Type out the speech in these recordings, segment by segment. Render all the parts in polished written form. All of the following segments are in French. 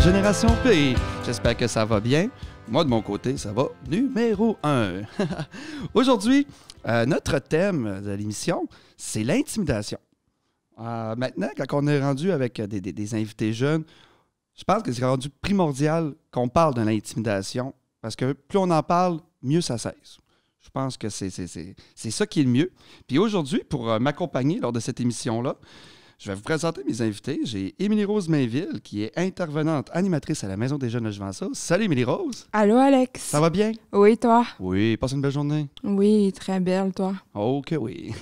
Génération P. J'espère que ça va bien. Moi, de mon côté, ça va numéro 1. Aujourd'hui, notre thème de l'émission, c'est l'intimidation. Maintenant, quand on est rendu avec des invités jeunes, je pense que c'est rendu primordial qu'on parle de l'intimidation parce que plus on en parle, mieux ça cesse. Je pense que c'est ça qui est le mieux. Puis aujourd'hui, pour m'accompagner lors de cette émission-là, je vais vous présenter mes invités. J'ai Émilie-Rose Mainville, qui est intervenante animatrice à la Maison des Jeunes de Juventus. Salut Émilie-Rose! Allô Alex! Ça va bien? Oui, toi? Oui, passe une belle journée. Oui, très belle, toi. OK, oui.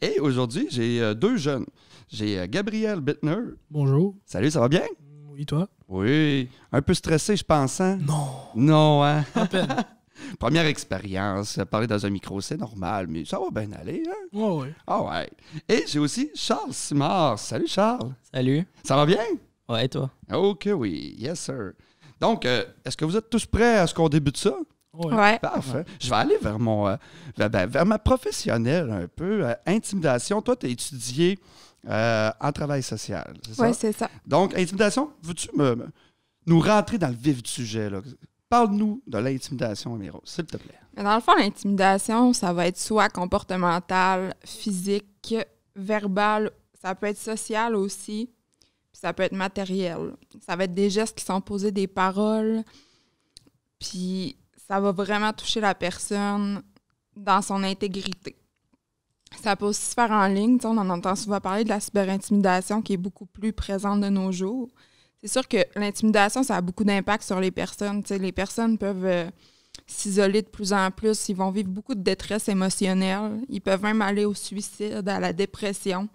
Et aujourd'hui, j'ai deux jeunes. J'ai Gabriel Bittner. Bonjour. Salut, ça va bien? Oui, toi? Oui. Un peu stressé, je pense, hein? Non. Non, hein? À peine. Première expérience, parler dans un micro, c'est normal, mais ça va bien aller, hein? Oui. Ah ouais. Et j'ai aussi Charles Simard. Salut, Charles. Salut. Ça va bien? Ouais, toi? OK, oui. Yes, sir. Donc, est-ce que vous êtes tous prêts à ce qu'on débute ça? Ouais. Parfait. Je vais aller vers vers ma professionnelle un peu. Intimidation. Toi, tu as étudié en travail social, c'est ça? Oui, c'est ça. Donc, intimidation, veux-tu nous rentrer dans le vif du sujet, là? Parle-nous de l'intimidation, Émilie-Rose, s'il te plaît. Mais dans le fond, l'intimidation, ça va être soit comportementale, physique, verbale, ça peut être social aussi, puis ça peut être matériel. Ça va être des gestes qui sont posés, des paroles, puis ça va vraiment toucher la personne dans son intégrité. Ça peut aussi se faire en ligne. On en entend souvent parler de la cyberintimidation qui est beaucoup plus présente de nos jours. C'est sûr que l'intimidation, ça a beaucoup d'impact sur les personnes. Les personnes peuvent s'isoler de plus en plus. Ils vont vivre beaucoup de détresse émotionnelle. Ils peuvent même aller au suicide, à la dépression.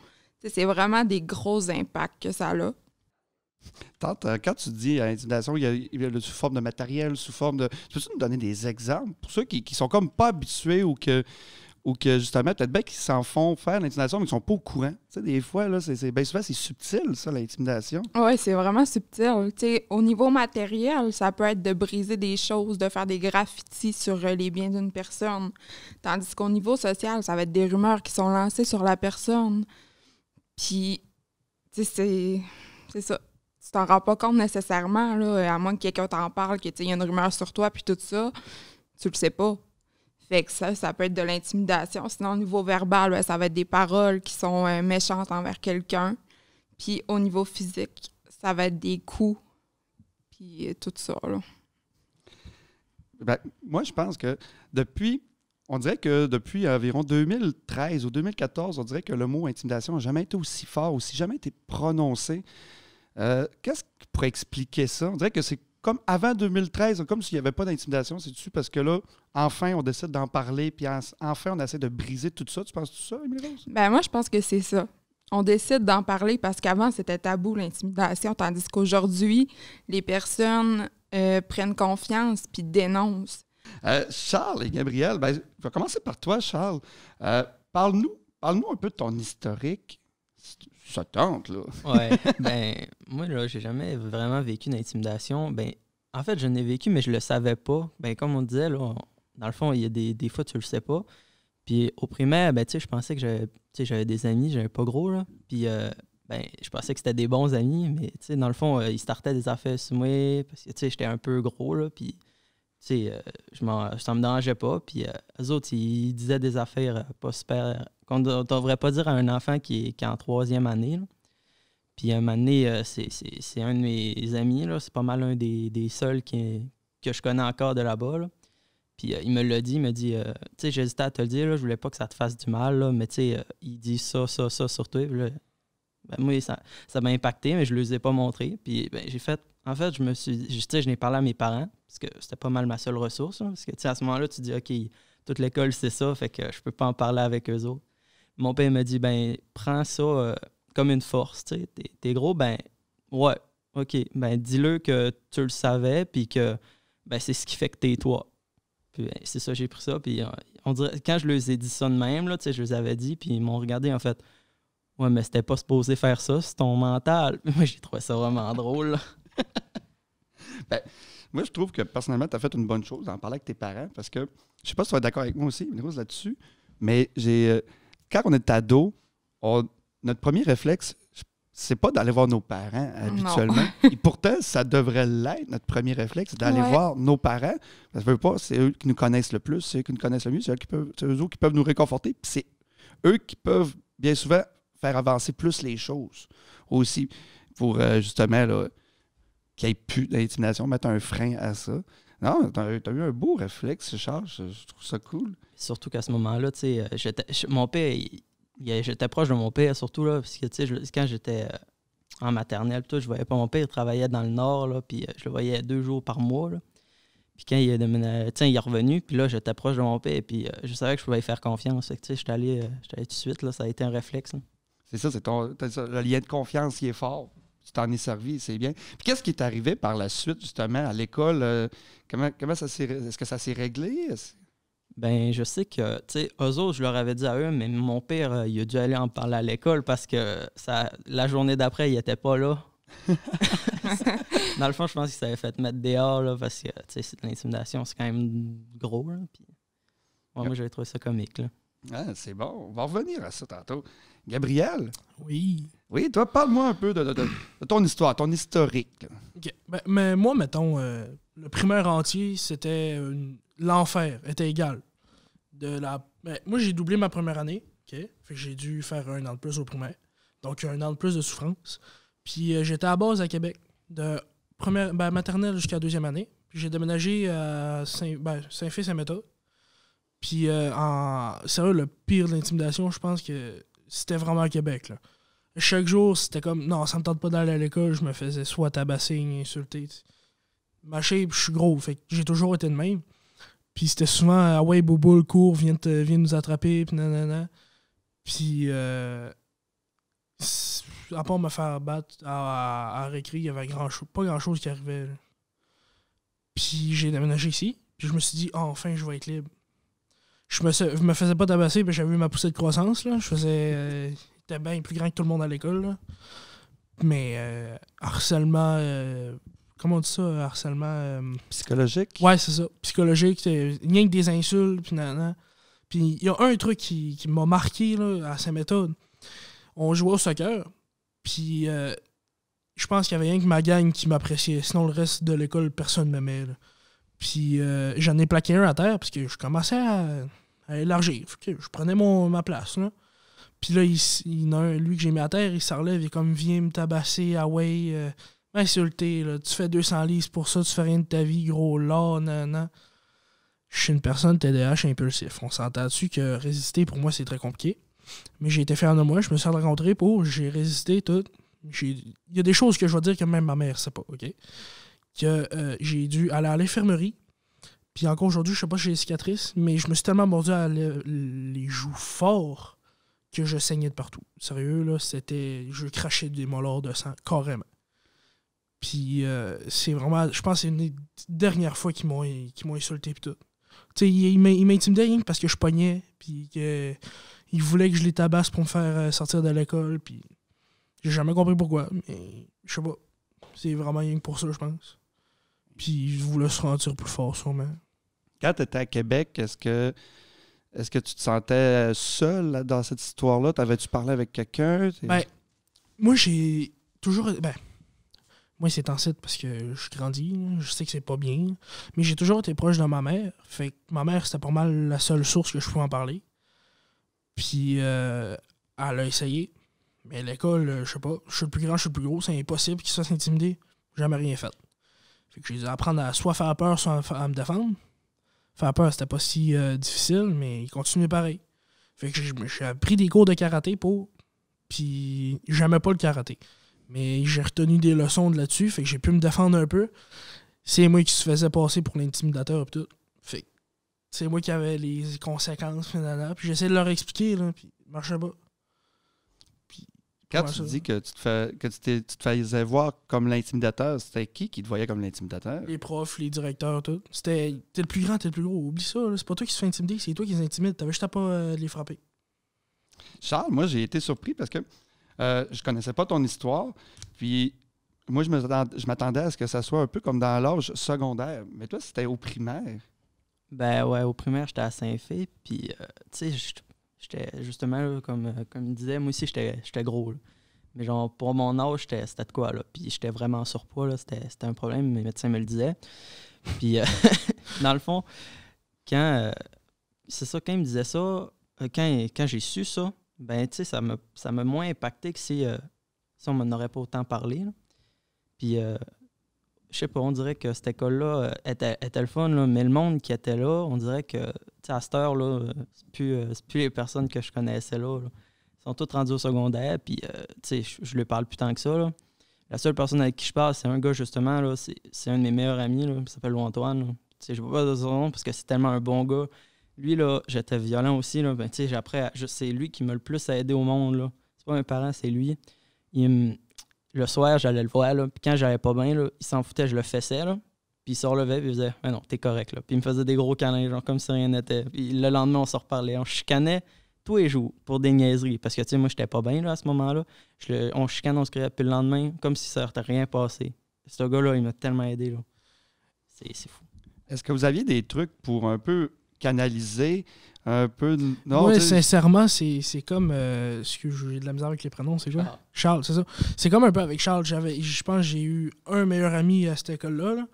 C'est vraiment des gros impacts que ça a. Quand tu dis intimidation, il y a sous forme de matériel, sous forme de... Peux-tu nous donner des exemples pour ceux qui sont comme pas habitués ou que justement, peut-être bien qu'ils s'en font faire l'intimidation, mais qu'ils sont pas au courant. Tu sais, des fois, là, bien souvent, c'est subtil, ça, l'intimidation. Oui, c'est vraiment subtil. Au niveau matériel, ça peut être de briser des choses, de faire des graffitis sur les biens d'une personne. Tandis qu'au niveau social, ça va être des rumeurs qui sont lancées sur la personne. Puis, c'est ça. Tu t'en rends pas compte nécessairement, là, à moins que quelqu'un t'en parle, qu'il y a une rumeur sur toi, puis tout ça, tu le sais pas. Fait que ça peut être de l'intimidation. Sinon, au niveau verbal, ça va être des paroles qui sont méchantes envers quelqu'un. Puis au niveau physique, ça va être des coups, puis tout ça, là. Ben, moi, je pense que on dirait que depuis environ 2013 ou 2014, on dirait que le mot intimidation n'a jamais été aussi fort, aussi jamais été prononcé. Qu'est-ce qui pourrait expliquer ça? On dirait que c'est comme avant 2013, comme s'il n'y avait pas d'intimidation, c'est-tu? Parce que là, enfin, on décide d'en parler, puis enfin, on essaie de briser tout ça. Tu penses tout ça, Émilie-Rose? Ben moi, je pense que c'est ça. On décide d'en parler parce qu'avant, c'était tabou, l'intimidation, tandis qu'aujourd'hui, les personnes prennent confiance puis dénoncent. Charles et Gabriel, ben, je vais commencer par toi, Charles. Parle-nous un peu de ton historique. Ça tente, là. Ouais, ben, moi, là, j'ai jamais vraiment vécu d'intimidation. Ben, en fait, je n'ai vécu, mais je le savais pas. Ben, comme on disait, là, dans le fond, il y a des fois, tu le sais pas. Puis au primaire, ben, tu sais, je pensais que j'avais des amis, j'avais pas gros, là. Puis, ben, je pensais que c'était des bons amis, mais, tu sais, dans le fond, ils startaient des affaires sur moi, parce que, tu sais, j'étais un peu gros, là, puis, tu sais, ça me dérangeait pas. Puis, eux autres, ils disaient des affaires pas super... qu'on ne devrait pas dire à un enfant qui est en 3e année, là. Puis, un moment donné, c'est un de mes amis, là, c'est pas mal un des seuls que je connais encore de là-bas, là. Puis il me l'a dit, il m'a dit, tu sais, j'hésitais à te le dire, là, je voulais pas que ça te fasse du mal, là, mais tu sais, il dit ça sur toi. Puis là, ben, moi, ça m'a impacté, mais je ne les ai pas montré. Puis ben, en fait, je n'ai parlé à mes parents, parce que c'était pas mal ma seule ressource, là, parce que tu sais, à ce moment-là, tu dis, OK, toute l'école, c'est ça, fait que je peux pas en parler avec eux autres. Mon père m'a dit, ben, prends ça comme une force, tu sais, t'es gros, ben, ouais, OK, ben, dis-le que tu le savais, puis que, ben, c'est ce qui fait que t'es toi. Puis ben, c'est ça, j'ai pris ça. Puis on dirait, quand je leur ai dit ça de même, là, je les avais dit, puis ils m'ont regardé en fait. Ouais, mais c'était pas supposé faire ça, c'est ton mental. Moi, j'ai trouvé ça vraiment drôle. Là. Ben, moi, je trouve que personnellement, tu as fait une bonne chose d'en parler avec tes parents parce que je sais pas si tu vas être d'accord avec moi aussi, Rose, là-dessus, mais quand on est ado, notre premier réflexe, c'est pas d'aller voir nos parents habituellement. Et pourtant, ça devrait l'être, notre premier réflexe, d'aller voir nos parents. Ça veut pas, c'est eux qui nous connaissent le plus, c'est eux qui nous connaissent le mieux, c'est eux qui peuvent nous réconforter. Puis c'est eux qui peuvent, bien souvent, faire avancer plus les choses aussi pour, justement, là, qu'il n'y ait plus d'intimidation, mettre un frein à ça. Non, t'as eu un beau réflexe, Charles. Je trouve ça cool. Surtout qu'à ce moment-là, tu sais, mon père, j'étais proche de mon père, surtout, là, parce que, tu sais, quand j'étais en maternelle, tout, je voyais pas mon père, il travaillait dans le Nord, là, puis je le voyais 2 jours par mois, là. Puis quand il est revenu, puis là, j'étais proche de mon père, puis je savais que je pouvais lui faire confiance. Fait que, tu sais, j'étais allé tout de suite, là, ça a été un réflexe, là. C'est ça, le lien de confiance qui est fort. Tu t'en es servi, c'est bien. Puis qu'est-ce qui est arrivé par la suite, justement, à l'école? Comment ça s'est... Est-ce que ça s'est réglé? Ben, je sais que, tu sais, eux autres, je leur avais dit à eux, mais mon père, il a dû aller en parler à l'école parce que la journée d'après, il était pas là. Dans le fond, je pense qu'il s'avait fait mettre dehors, là, parce que, tu sais, l'intimidation, c'est quand même gros, là. Puis, moi, j'avais trouvé ça comique, là. Ah, c'est bon. On va revenir à ça tantôt. Gabriel? Oui. Oui, toi, parle-moi un peu de ton histoire, ton historique. OK. Mais moi, mettons, le primaire entier, c'était l'enfer, était égal. Moi, j'ai doublé ma première année, OK? Fait que j'ai dû faire 1 an de plus au primaire. Donc, 1 an de plus de souffrance. Puis, j'étais à base à Québec, de maternelle jusqu'à 2e année. Puis, j'ai déménagé à Saint-Fils-Saint-Méthode. Puis, sérieux, le pire de l'intimidation, je pense que c'était vraiment à Québec, là. Chaque jour, c'était comme, non, ça me tente pas d'aller à l'école, je me faisais soit tabasser, insulter. Ma shape, je suis gros, fait que j'ai toujours été de même. Puis c'était souvent, ah ouais, Bobo, le cours, viens nous attraper, puis nanana. Puis, à part me faire battre à récré, il y avait pas grand-chose qui arrivait, là. Puis j'ai déménagé ici, puis je me suis dit, enfin, je vais être libre. Je me faisais pas tabasser, puis j'avais eu ma poussée de croissance, là. J'étais bien plus grand que tout le monde à l'école, là. Mais harcèlement... comment on dit ça? Harcèlement... psychologique? Ouais, c'est ça. Psychologique. C'est rien que des insultes, puis nanana. Puis il y a un truc qui m'a marqué, là, à Saint-Méthode. On jouait au soccer, puis je pense qu'il y avait rien que ma gang qui m'appréciait. Sinon, le reste de l'école, personne ne m'aimait, là. Puis j'en ai plaqué un à terre, parce que je commençais à élargir. Je prenais ma place, là. Puis là, il y en a un, lui que j'ai mis à terre, il se relève, il est comme, viens me tabasser, ah ouais, m'insulter, là, tu fais 200 livres pour ça, tu fais rien de ta vie, gros là, nan. Je suis une personne TDAH impulsif. On s'entend dessus que résister, pour moi, c'est très compliqué. Mais j'ai été fier de moi, je me suis rencontré j'ai résisté, tout. Il y a des choses que je vais dire que même ma mère sait pas, OK? Que j'ai dû aller à l'infirmerie. Puis encore aujourd'hui, je sais pas si j'ai des cicatrices, mais je me suis tellement mordu à les joues forts que je saignais de partout. Sérieux, là, je crachais des molars de sang, carrément. Puis c'est vraiment, je pense que c'est une des dernières fois qu'ils m'ont insulté pis tout. Tu sais, ils m'intimidaient rien que parce que je pognais, puis qu'ils voulaient que je les tabasse pour me faire sortir de l'école, puis j'ai jamais compris pourquoi, mais je sais pas. C'est vraiment rien que pour ça, je pense. Puis je voulais se sentir plus fort, sûrement. Quand tu étais à Québec, est-ce que tu te sentais seul là, dans cette histoire-là? T'avais-tu parlé avec quelqu'un? Moi, j'ai toujours... moi, c'est en site parce que je grandis. Je sais que c'est pas bien. Mais j'ai toujours été proche de ma mère. Fait que ma mère, c'était pas mal la seule source que je pouvais en parler. Puis, elle a essayé. Mais l'école, je sais pas. Je suis le plus grand, je suis le plus gros. C'est impossible qu'il se fasse intimider. J'ai jamais rien fait. Fait que j'ai dû apprendre à soit faire peur, soit à me défendre. Faire peur, c'était pas si difficile, mais il continuait pareil. Fait que j'ai appris des cours de karaté puis j'aimais pas le karaté. Mais j'ai retenu des leçons de là-dessus, fait que j'ai pu me défendre un peu. C'est moi qui se faisais passer pour l'intimidateur et tout. Fait que c'est moi qui avais les conséquences, finalement. Puis j'essayais de leur expliquer, là, puis ça marchait pas. Quand tu dis que tu te faisais voir comme l'intimidateur, c'était qui te voyait comme l'intimidateur? Les profs, les directeurs, tout. T'es le plus grand, t'es le plus gros. Oublie ça, là. C'est pas toi qui se fait intimider, c'est toi qui les intimides. T'avais juste à pas les frapper. Charles, moi, j'ai été surpris parce que je connaissais pas ton histoire. Puis moi, je m'attendais à ce que ça soit un peu comme dans l'âge secondaire. Mais toi, c'était au primaire. Ben ouais, au primaire, j'étais à Saint-Fé. Puis, tu sais, j'étais justement, là, comme il disait, moi aussi, j'étais gros, là. Mais genre, pour mon âge, c'était de quoi, là? Puis j'étais vraiment en surpoids, là. C'était un problème, mes médecins me le disaient. Puis, dans le fond, c'est ça, quand ils me disaient ça, quand j'ai su ça, ben, tu sais, ça m'a moins impacté que si on m'en aurait pas autant parlé, là. Puis, je sais pas, on dirait que cette école-là était le fun, là, mais le monde qui était là, on dirait que, tu sais, à cette heure-là, c'est plus les personnes que je connaissais là. Ils sont tous rendus au secondaire, puis, tu sais, je lui parle plus tant que ça, là. La seule personne avec qui je parle, c'est un gars, justement, là, c'est un de mes meilleurs amis, là, il s'appelle Antoine, là. Tu sais, je ne veux pas dire son nom parce que c'est tellement un bon gars. Lui, là, j'étais violent aussi, là, ben, tu sais, c'est lui qui m'a le plus aidé au monde, là. C'est pas mes parents, c'est lui. Le soir, j'allais le voir, là, puis quand j'allais pas bien, là, il s'en foutait, je le fessais, là, puis il se relevait, puis il faisait « Mais non, t'es correct, là », puis il me faisait des gros câlins, genre comme si rien n'était. Puis le lendemain, on se reparlait, on chicanait tous les jours pour des niaiseries, parce que, tu sais, moi, j'étais pas bien, là, à ce moment-là. On chicanait, on se criait, puis le lendemain, comme si ça n'était rien passé. Ce gars-là, il m'a tellement aidé, là. C'est fou. Est-ce que vous aviez des trucs pour un peu canaliser un peu... Non, ouais, sincèrement, c'est comme... j'ai de la misère avec les prénoms, c'est quoi? Charles, c'est ça. C'est comme un peu avec Charles. Je pense que j'ai eu un meilleur ami à cette école-là. Là,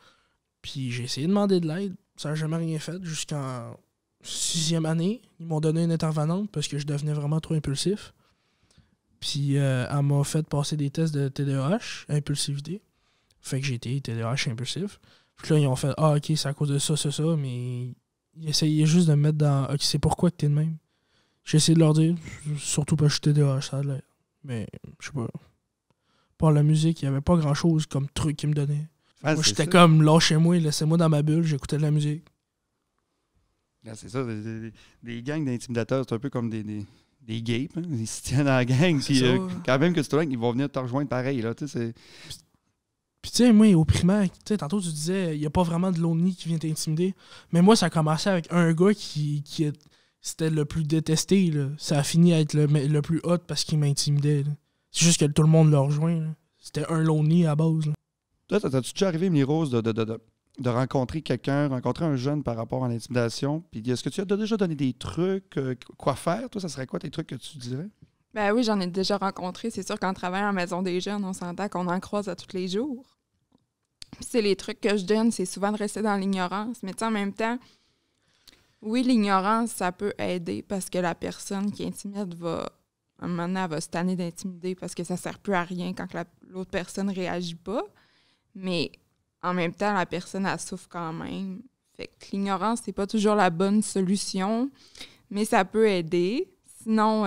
puis j'ai essayé de demander de l'aide. Ça n'a jamais rien fait. Jusqu'en 6e année, ils m'ont donné une intervenante parce que je devenais vraiment trop impulsif. Puis elle m'a fait passer des tests de TDAH, impulsivité. Fait que j'ai été TDAH impulsif. Puis là, ils ont fait « Ah, OK, c'est à cause de ça, mais... » Ils essayaient juste de me mettre dans « OK, c'est pourquoi que t'es de même. » J'ai essayé de leur dire, surtout parce que j'étais TDAH, ça a l'air. Mais, je sais pas. Par la musique, il y avait pas grand-chose comme truc qu'ils me donnaient. Moi, j'étais comme « Lâchez-moi, laissez-moi dans ma bulle, j'écoutais de la musique. » Là, c'est ça, des gangs d'intimidateurs, c'est un peu comme des gapes. Hein? Ils se tiennent dans la gang, puis quand même que tu te ils vont venir te rejoindre pareil. Là, c'est... Puis tu sais, moi, au primaire, tantôt tu disais, il n'y a pas vraiment de l'ONI qui vient t'intimider. Mais moi, ça a commencé avec un gars qui c'était le plus détesté. Là. Ça a fini à être le plus hot parce qu'il m'intimidait. Là. C'est juste que tout le monde l'a rejoint. Là. C'était un lonely à base. Là. Toi, t'as-tu déjà arrivé, Mini-Rose, de rencontrer quelqu'un, rencontrer un jeune par rapport à l'intimidation? Puis est-ce que tu as déjà donné des trucs? Quoi faire? Toi, ça serait quoi tes trucs que tu dirais? Ben oui, j'en ai déjà rencontré. C'est sûr qu'en travaillant en maison des jeunes, on s'entend qu'on en croise à tous les jours. Puis c'est les trucs que je donne, c'est souvent de rester dans l'ignorance. Mais tu sais, en même temps, oui, l'ignorance, ça peut aider parce que la personne qui intimide à un moment donné, elle va se tanner d'intimider parce que ça sert plus à rien quand l'autre personne réagit pas. Mais en même temps, la personne, elle souffre quand même. Fait que l'ignorance, c'est pas toujours la bonne solution, mais ça peut aider. Sinon,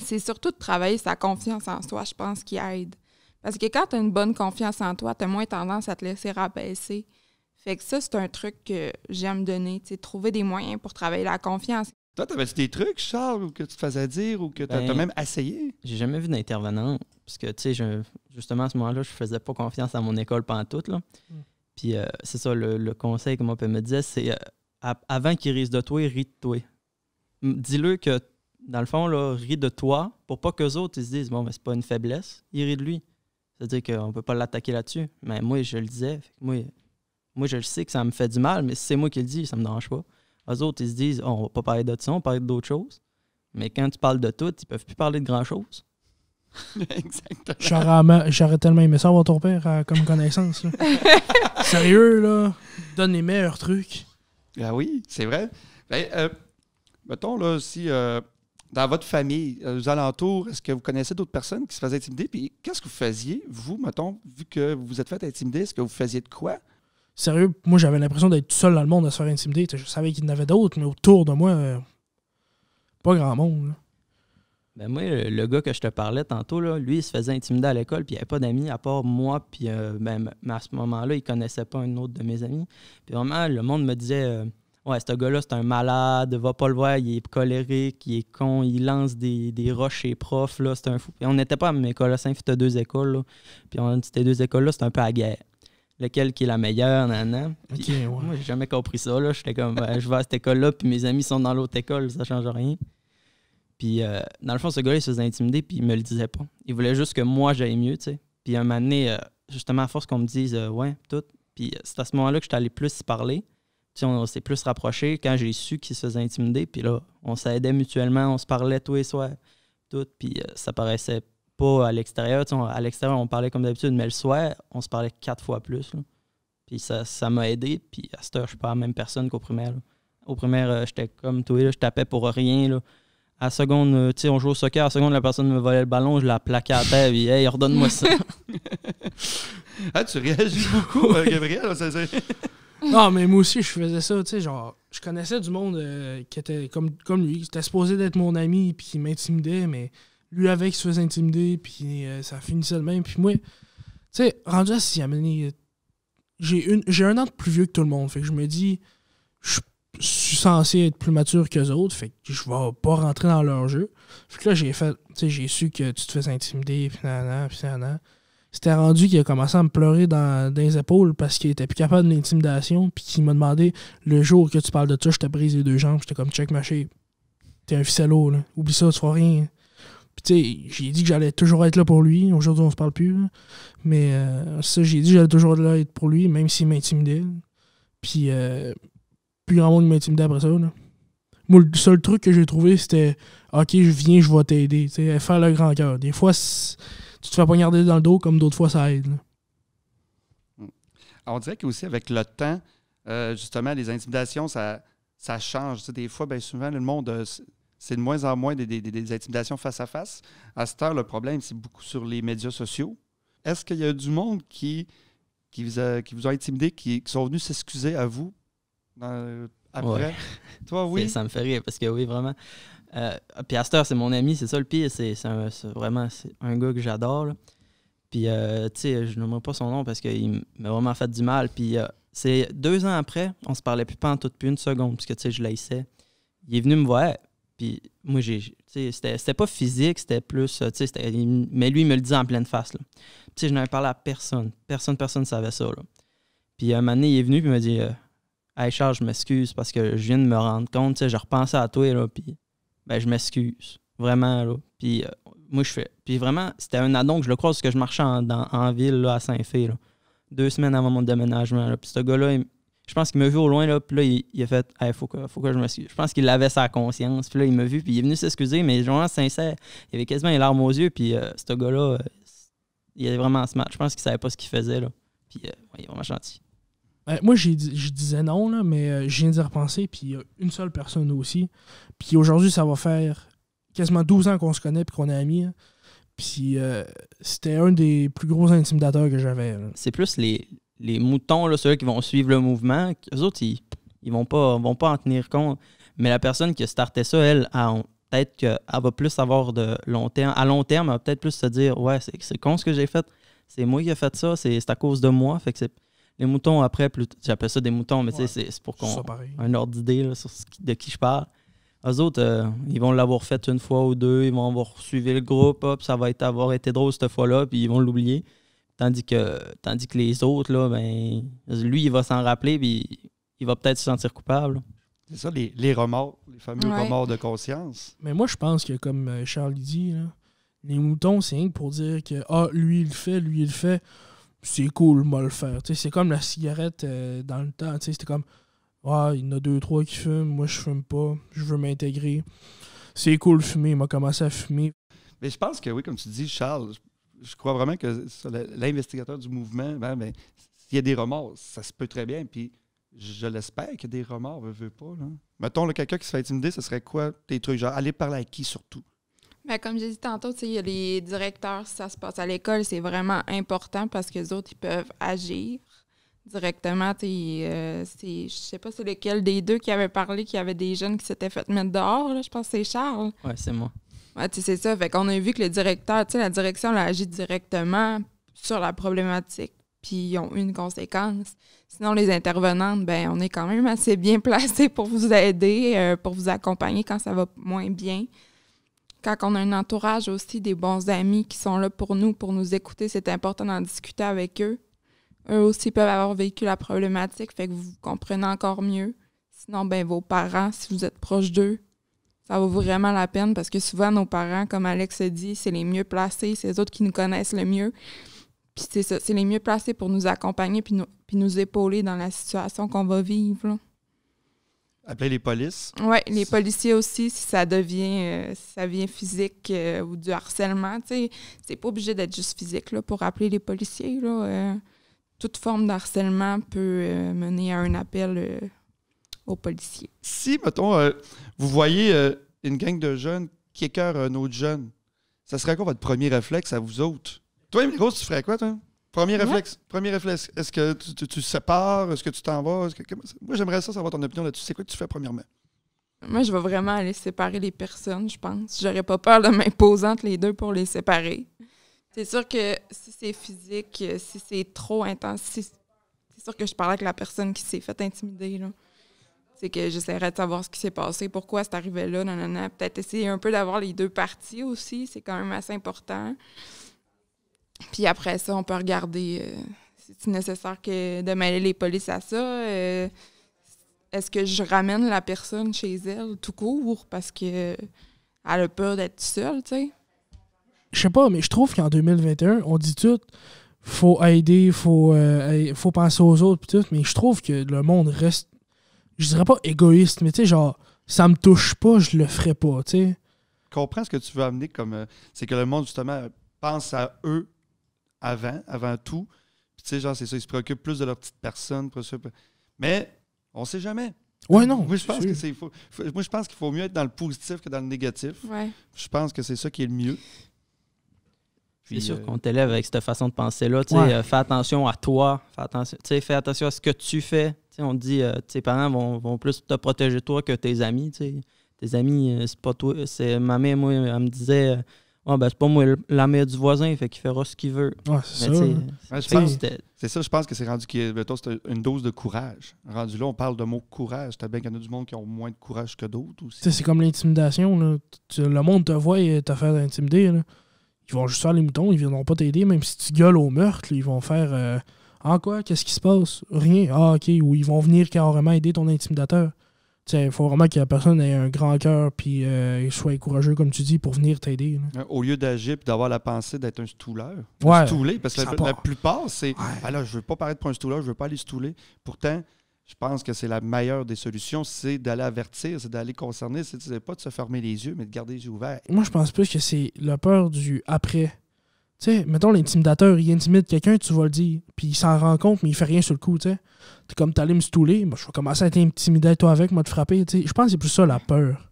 c'est surtout de travailler sa confiance en soi, je pense, qui aide. Parce que quand tu as une bonne confiance en toi, tu as moins tendance à te laisser rabaisser. Fait que ça, c'est un truc que j'aime donner, tu sais, trouver des moyens pour travailler la confiance. Toi, t'avais-tu des trucs, Charles, que tu te faisais dire ou que tu as même essayé? J'ai jamais vu d'intervenant. Parce que, tu sais, justement, à ce moment-là, je faisais pas confiance à mon école pantoute, là. Puis, c'est ça, le conseil que mon père me disait, c'est avant qu'il rise de toi, ris de toi. Dis-le que, dans le fond, là, ris de toi pour pas qu'eux autres ils se disent, bon, mais c'est pas une faiblesse, il rit de lui. C'est-à-dire qu'on peut pas l'attaquer là-dessus. Mais moi, je le disais. Moi, je le sais que ça me fait du mal, mais si c'est moi qui le dis, ça me dérange pas. Eux autres, ils se disent, oh, on va pas parler de ça, on va parler d'autres choses. Mais quand tu parles de tout, ils peuvent plus parler de grand-chose. Exactement. J'aurais tellement aimé ça avoir ton père comme connaissance. Là. Sérieux, là. Donne les meilleurs trucs. Ah oui, c'est vrai. Ben, mettons, là, si dans votre famille, aux alentours, est-ce que vous connaissez d'autres personnes qui se faisaient intimider? Puis qu'est-ce que vous faisiez, vous, mettons, vu que vous vous êtes fait intimider, est-ce que vous faisiez de quoi? Sérieux, moi, j'avais l'impression d'être tout seul dans le monde à se faire intimider. Je savais qu'il y en avait d'autres, mais autour de moi, pas grand monde. Là. Ben moi, le gars que je te parlais tantôt, là, lui, il se faisait intimider à l'école, puis il n'y avait pas d'amis à part moi, puis mais à ce moment-là, il ne connaissait pas un autre de mes amis. Puis vraiment, le monde me disait ouais, ce gars-là, c'est un malade, va pas le voir, il est colérique, il est con, il lance des roches chez les profs, là, c'est un fou. Puis on n'était pas à même école, c'était 2 écoles, là. Puis ces 2 écoles-là, c'était un peu à guerre. Lequel qui est la meilleure, nanana. Puis, ouais. Moi, j'ai jamais compris ça, là. J'étais comme, je vais à cette école-là, puis mes amis sont dans l'autre école, ça change rien. Puis, dans le fond, ce gars-là, il se faisait intimider, puis il me le disait pas. Il voulait juste que moi, j'aille mieux, tu sais. Puis, un moment donné, justement, à force qu'on me dise, ouais, tout. Puis, c'est à ce moment-là que j'étais allé plus y parler. Tu sais, on s'est plus rapprochés quand j'ai su qu'il se faisait intimider. Puis là, on s'aidait mutuellement, on se parlait tous les soirs, tout. Puis, ça paraissait pas à l'extérieur. À l'extérieur, on parlait comme d'habitude, mais le soir, on se parlait 4 fois plus. Là. Puis ça m'a aidé. Puis à cette heure, je suis pas la même personne qu'au primaire. Là. Au primaire, j'étais comme toi, là, je tapais pour rien. Là. À la seconde, on jouait au soccer, à la seconde, la personne me volait le ballon, je la plaquais à terre, puis hey, redonne-moi ça. Ah, tu réagis beaucoup, Gabriel. Non, mais moi aussi, je faisais ça, tu sais, genre, je connaissais du monde qui était comme lui, qui était supposé d'être mon ami, puis qui m'intimidait, mais lui avec, il se faisait intimider, puis ça finissait de même. Puis moi, tu sais, rendu à 6e année, j'ai un an de plus vieux que tout le monde, fait que je me dis, je suis censé être plus mature qu'eux autres, fait que je vais pas rentrer dans leur jeu. Fait que là, j'ai su que tu te fais intimider, puis nanana, puis nanana. C'était rendu qu'il a commencé à me pleurer dans les épaules parce qu'il était plus capable de l'intimidation, puis qu'il m'a demandé, le jour que tu parles de ça, je te brise les 2 jambes. J'étais comme, check ma shape. T'es un ficello, là. Oublie ça, tu feras rien. Puis tu sais, j'ai dit que j'allais toujours être là pour lui. Aujourd'hui, on se parle plus, là. Mais ça, j'ai dit que j'allais toujours là être pour lui, même s'il m'intimidait. Puis plus grand monde m'intimidait après ça, là. Moi, le seul truc que j'ai trouvé, c'était OK, je viens, je vais t'aider. T'sais, faire le grand cœur. Des fois, tu te fais poignarder dans le dos, comme d'autres fois, ça aide. Là. On dirait qu'aussi, avec le temps, justement, les intimidations, ça change. T'sais, des fois, bien souvent, le monde, c'est de moins en moins des intimidations face à face. À cette heure, le problème, c'est beaucoup sur les médias sociaux. Est-ce qu'il y a du monde qui vous a intimidé, qui sont venus s'excuser à vous après? Ouais. Toi, oui? Ça me fait rire parce que oui, vraiment. Puis à cette heure, c'est mon ami, c'est ça le pire. C'est vraiment un gars que j'adore. Là. Puis, tu sais, je nommerai pas son nom parce qu'il m'a vraiment fait du mal. Puis, c'est 2 ans après, on se parlait plus pantoute, plus une seconde, parce que, tu sais, je l'haïssais. Il est venu me voir. Puis, moi, c'était pas physique, c'était plus, tu sais, mais lui, il me le dit en pleine face. Là. Tu sais, je n'avais parlé à personne. Personne ne savait ça. Là. Puis, un moment donné, il est venu, puis il m'a dit hey Charles, je m'excuse parce que je viens de me rendre compte, tu sais, je repensais à toi, là, puis ben, je m'excuse. Vraiment, là. Puis moi, je fais. Puis vraiment, c'était un addon que je le crois parce que je marchais en ville, là, à Saint-Fé, là, 2 semaines avant mon déménagement, là. Puis ce gars-là, je pense qu'il m'a vu au loin, là, puis là, il a fait hey, faut que je m'excuse. Je pense qu'il avait sa conscience. Puis là, il m'a vu, puis il est venu s'excuser, mais vraiment sincère. Il avait quasiment les larmes aux yeux, puis ce gars-là, il est vraiment smart. Je pense qu'il savait pas ce qu'il faisait, là. Puis il est vraiment gentil. Moi, je disais non, là, mais je viens d'y repenser, puis il y a une seule personne aussi. Puis aujourd'hui, ça va faire quasiment 12 ans qu'on se connaît et qu'on est amis. Hein. Puis c'était un des plus gros intimidateurs que j'avais. Là. C'est plus les moutons, là, ceux qui vont suivre le mouvement. Eux autres, ils vont pas en tenir compte. Mais la personne qui a starté ça, elle peut-être qu'elle va plus avoir de long terme. À long terme, elle va peut-être plus se dire ouais, c'est con ce que j'ai fait. C'est moi qui ai fait ça, c'est à cause de moi. Fait que c'est. Les moutons, après, j'appelle ça des moutons, mais ouais, c'est pour qu'on ait un ordre d'idée là, sur de qui je parle. Eux autres, ils vont l'avoir fait une fois ou 2, ils vont avoir suivi le groupe, puis ça va avoir été drôle cette fois-là, puis ils vont l'oublier. Tandis que les autres, là, ben, lui, il va s'en rappeler, puis il va peut-être se sentir coupable. C'est ça, les remords, les fameux remords de conscience. Mais moi, je pense que, comme Charles dit, là, les moutons, c'est rien que pour dire que lui, il le fait. C'est cool, moi, le faire. T'sais, c'est comme la cigarette dans le temps. C'était comme, il y en a 2-3 qui fument, moi, je fume pas, je veux m'intégrer. C'est cool de fumer, il m'a commencé à fumer. Mais je pense que, oui, comme tu dis, Charles, je crois vraiment que l'investigateur du mouvement, ben, s'il y a des remords, ça se peut très bien. Puis je l'espère qu'il y a des remords, veut pas. Là. Mettons, là, quelqu'un qui se fait intimider, ce serait quoi tes trucs? Genre, aller parler à qui surtout? Ben, comme j'ai dit tantôt, il y a les directeurs, si ça se passe à l'école, c'est vraiment important parce que les autres, ils peuvent agir directement. Je sais pas c'est lequel des deux qui avait parlé qu'il y avait des jeunes qui s'étaient fait mettre dehors. Là. Je pense que c'est Charles. Oui, c'est moi. Ouais, c'est ça. Fait qu'on a vu que le directeur, la direction elle a agi directement sur la problématique. Puis ils ont eu une conséquence. Sinon, les intervenantes, ben on est quand même assez bien placés pour vous aider, pour vous accompagner quand ça va moins bien. Quand on a un entourage aussi, des bons amis qui sont là pour nous écouter, c'est important d'en discuter avec eux. Eux aussi peuvent avoir vécu la problématique, fait que vous comprenez encore mieux. Sinon, ben vos parents, si vous êtes proche d'eux, ça vaut vraiment la peine parce que souvent, nos parents, comme Alex a dit, c'est les mieux placés, c'est les autres qui nous connaissent le mieux. Puis c'est ça, c'est les mieux placés pour nous accompagner puis nous épauler dans la situation qu'on va vivre. Là. Appeler les polices. Oui, les policiers aussi, si ça devient physique ou du harcèlement, tu sais, c'est pas obligé d'être juste physique là, pour appeler les policiers. Là, toute forme d'harcèlement peut mener à un appel aux policiers. Si, mettons, vous voyez une gang de jeunes qui écœurent un autre jeune, ça serait quoi votre premier réflexe à vous autres? Toi, Émilie-Rose, tu ferais quoi, toi? Premier réflexe. Est-ce que tu sépares? Est-ce que tu t'en vas? Moi, j'aimerais ça savoir ton opinion là-dessus. C'est quoi que tu fais premièrement? Moi, je vais vraiment aller séparer les personnes, je pense. J'aurais pas peur de m'imposer entre les deux pour les séparer. C'est sûr que si c'est physique, si c'est trop intense, c'est sûr que je parle avec la personne qui s'est fait intimider, là. C'est que j'essaierais de savoir ce qui s'est passé, pourquoi c'est arrivé là, nanana. Peut-être essayer un peu d'avoir les deux parties aussi, c'est quand même assez important. Puis après ça, on peut regarder si c'est nécessaire de mêler les polices à ça. Est-ce que je ramène la personne chez elle tout court parce qu'elle a peur d'être seule, tu sais? Je sais pas, mais je trouve qu'en 2021, on dit tout, faut aider, faut penser aux autres, pis tout, mais je trouve que le monde reste, je dirais pas égoïste, mais tu sais, genre, ça me touche pas, je le ferai pas, tu sais. Je comprends ce que tu veux amener comme... c'est que le monde, justement, pense à eux avant tout. Puis tu sais, genre, c'est ça, ils se préoccupent plus de leur petite personne. Mais on sait jamais. Ouais, non. Moi, je pense je pense qu'il faut mieux être dans le positif que dans le négatif. Ouais. Je pense que c'est ça qui est le mieux. C'est sûr qu'on t'élève avec cette façon de penser-là. Fais attention à toi. Fais attention à ce que tu fais. T'sais, on dit tes parents vont plus te protéger toi que tes amis. T'sais. Tes amis, c'est pas toi. Ma mère, moi, elle me disait c'est pas moi la mère du voisin, fait qu'il fera ce qu'il veut. Ouais, c'est ça. C'est ça, je pense que c'est rendu c'est une dose de courage. Rendu là, on parle de mot courage. T'as bien qu'il y en a du monde qui ont moins de courage que d'autres aussi. C'est comme l'intimidation. Là. Le monde te voit et te faire intimider. Là. Ils vont juste faire les moutons, ils viendront pas t'aider. Même si tu gueules au meurtre, là, ils vont faire quoi? Qu'est-ce qui se passe? Rien. Ah, OK. Ou ils vont venir carrément aider ton intimidateur. Il faut vraiment que la personne ait un grand cœur puis soit courageux, comme tu dis, pour venir t'aider. Là. Au lieu d'agir et d'avoir la pensée d'être un stouleur. Ouais, stouler, parce que la plupart, c'est là, je veux pas paraître pour un stouleur, je veux pas aller stouler. Pourtant, je pense que c'est la meilleure des solutions, c'est d'aller avertir, c'est d'aller concerner, c'est pas de se fermer les yeux, mais de garder les yeux ouverts. Moi, je pense plus que c'est la peur du après. Tu sais, mettons, l'intimidateur, il intimide quelqu'un, tu vas le dire. Puis il s'en rend compte, mais il fait rien sur le coup, tu sais. T'es comme t'allais me stouler, moi, je vais commencer à t'intimider toi avec, moi, te frapper, tu sais. Je pense que c'est plus ça, la peur.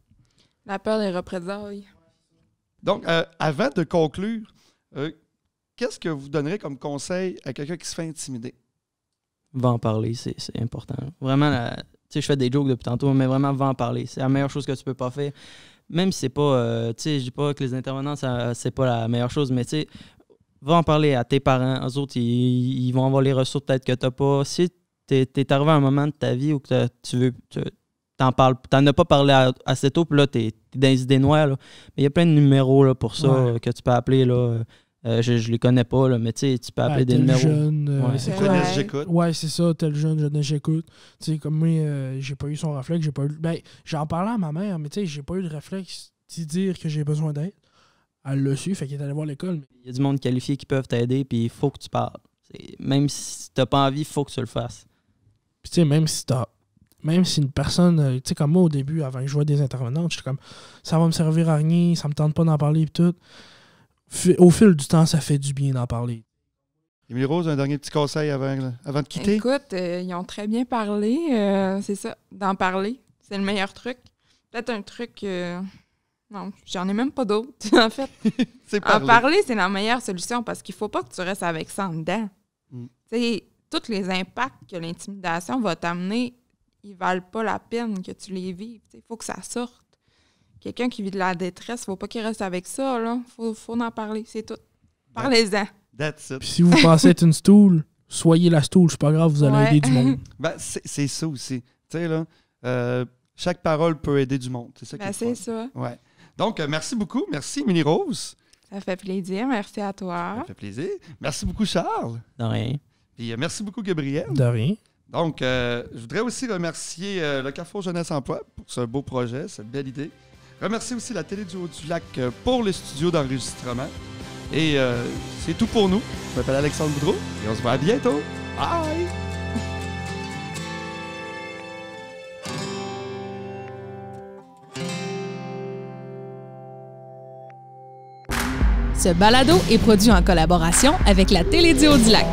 La peur des représailles. Donc, avant de conclure, qu'est-ce que vous donnerez comme conseil à quelqu'un qui se fait intimider? Va en parler, c'est important. Vraiment, tu sais, je fais des jokes depuis tantôt, mais vraiment, va en parler. C'est la meilleure chose que tu peux pas faire. Même si c'est pas, tu sais, je dis pas que les intervenants, c'est pas la meilleure chose, mais tu sais, va en parler à tes parents. Eux autres, ils vont avoir les ressources peut-être que t'as pas. Si t'es arrivé à un moment de ta vie où t'en as pas parlé assez tôt, puis là, t'es dans les idées noires, là. Mais il y a plein de numéros là, pour ça que tu peux appeler, là. Je les connais pas, là, mais tu peux appeler des numéros. Jeune, c'est Jeunesse J'écoute. Ouais, c'est ça, tel jeune, Jeunesse J'écoute. Tu sais, comme moi, j'ai pas eu son réflexe, j'ai pas eu. Ben, j'en parlais à ma mère, mais tu sais, j'ai pas eu de réflexe d'y dire que j'ai besoin d'aide. Elle l'a su, fait qu'elle est allée voir l'école. Il y a du monde qualifié qui peuvent t'aider, puis il faut que tu parles. Même si t'as pas envie, il faut que tu le fasses. Puis tu sais, même si une personne, tu sais, comme moi au début, avant que je vois des intervenantes, j'étais comme, ça va me servir à rien, ça me tente pas d'en parler, puis tout. Au fil du temps, ça fait du bien d'en parler. Émilie-Rose, un dernier petit conseil avant de quitter? Écoute, ils ont très bien parlé. C'est ça, d'en parler. C'est le meilleur truc. Peut-être un truc... non, j'en ai même pas d'autres, en fait. En parler, c'est la meilleure solution parce qu'il faut pas que tu restes avec ça en dedans. Tu sais, tous les impacts que l'intimidation va t'amener, ils valent pas la peine que tu les vives. Il faut que ça sorte. Quelqu'un qui vit de la détresse, faut pas qu'il reste avec ça, là. Faut en parler, c'est tout. Parlez-en. That's it. Puis si vous pensez être une stool, soyez la stool, c'est pas grave, vous allez aider du monde. Ben, c'est ça aussi. Tu sais, là, chaque parole peut aider du monde. C'est ça qui est c'est ça. Ouais. Donc, merci beaucoup. Merci, Émilie-Rose. Ça fait plaisir. Merci à toi. Ça fait plaisir. Merci beaucoup, Charles. De rien. Puis merci beaucoup, Gabriel. De rien. Donc, je voudrais aussi remercier le Carrefour Jeunesse Emploi pour ce beau projet, cette belle idée. Remercier aussi la Télé du Haut-du-Lac pour les studios d'enregistrement. Et c'est tout pour nous. Je m'appelle Alexandre Boudreau et on se voit bientôt. Bye! Ce balado est produit en collaboration avec la Télédio du Lac.